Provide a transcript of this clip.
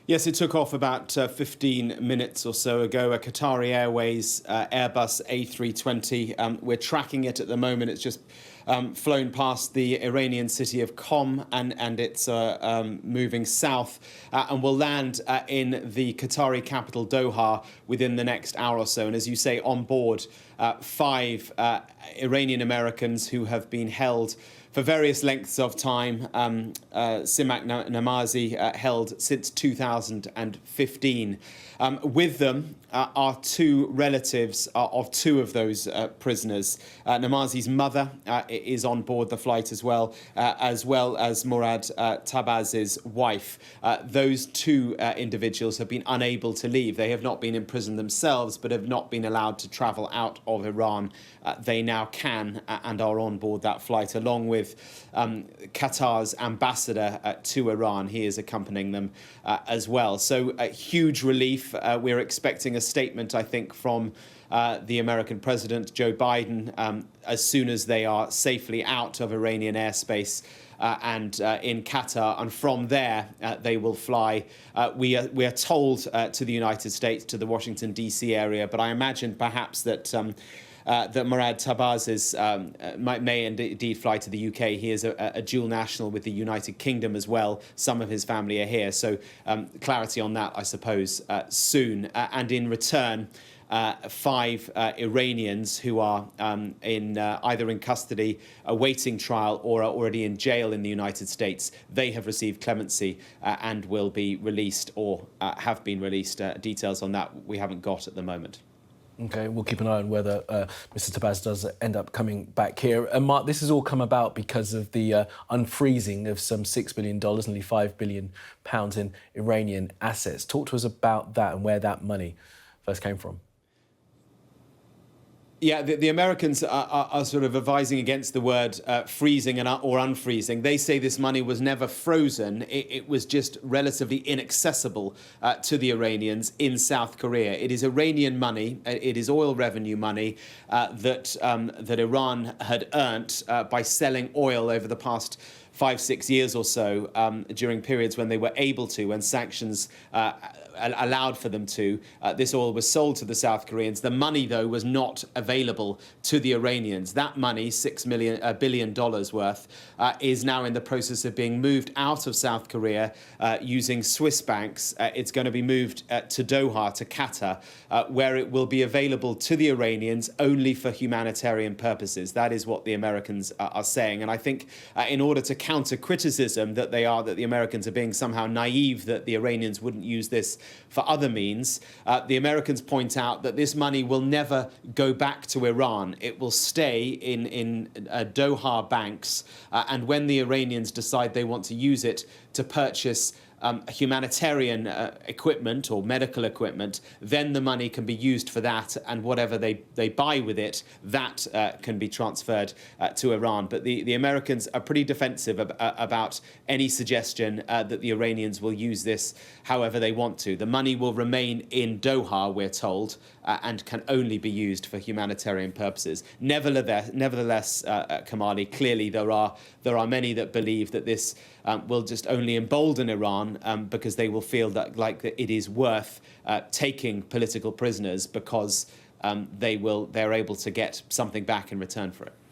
Yes, it took off about 15 minutes or so ago. A Qatari Airways Airbus A320. We're tracking it at the moment. It's just flown past the Iranian city of Qom, and it's moving south and will land in the Qatari capital Doha within the next hour or so. And as you say, on board 5 Iranian Americans who have been held for various lengths of time. Simak Namazi held since 2015. With them are 2 relatives of 2 of those prisoners. Namazi's mother is on board the flight as well as Morad Tahbaz's wife. Those 2 individuals have been unable to leave. They have not been imprisoned themselves, but have not been allowed to travel out of Iran. They now can and are on board that flight, along with Qatar's ambassador to Iran. He is accompanying them as well. So a huge relief. We're expecting a statement, I think, from the American President, Joe Biden, as soon as they are safely out of Iranian airspace and in Qatar, and from there they will fly. We are told to the United States, to the Washington, D.C. area, but I imagine perhaps that that Morad Tahbaz may indeed fly to the UK. He is a dual national with the United Kingdom as well. Some of his family are here. So clarity on that, I suppose, soon. And in return, 5 Iranians who are either in custody, awaiting trial, or are already in jail in the United States. They have received clemency and will be released, or have been released. Details on that we haven't got at the moment. OK, we'll keep an eye on whether Mr Tahbaz does end up coming back here. And Mark, this has all come about because of the unfreezing of some $6 billion, nearly £5 billion in Iranian assets. Talk to us about that and where that money first came from. Yeah, the Americans are sort of advising against the word freezing or unfreezing. They say this money was never frozen. It was just relatively inaccessible to the Iranians in South Korea. It is Iranian money. It is oil revenue money that Iran had earned by selling oil over the past 5-6 years or so, during periods when they were able to, when sanctions allowed for them to. This oil was sold to the South Koreans. The money, though, was not available to the Iranians. That money, $6 billion worth, is now in the process of being moved out of South Korea using Swiss banks. It's going to be moved to Doha, to Qatar, where it will be available to the Iranians only for humanitarian purposes. That is what the Americans are saying. And I think in order to counter criticism that the Americans are being somehow naive, that the Iranians wouldn't use this for other means, the Americans point out that this money will never go back to Iran. It will stay in Doha banks, and when the Iranians decide they want to use it to purchase humanitarian equipment or medical equipment, then the money can be used for that, and whatever they buy with it, that can be transferred to Iran. But the Americans are pretty defensive about any suggestion that the Iranians will use this however they want to. The money will remain in Doha, we're told, and can only be used for humanitarian purposes. Nevertheless, Kamali, clearly there are many that believe that this will just only embolden Iran, because they will feel that it is worth taking political prisoners, because they're able to get something back in return for it.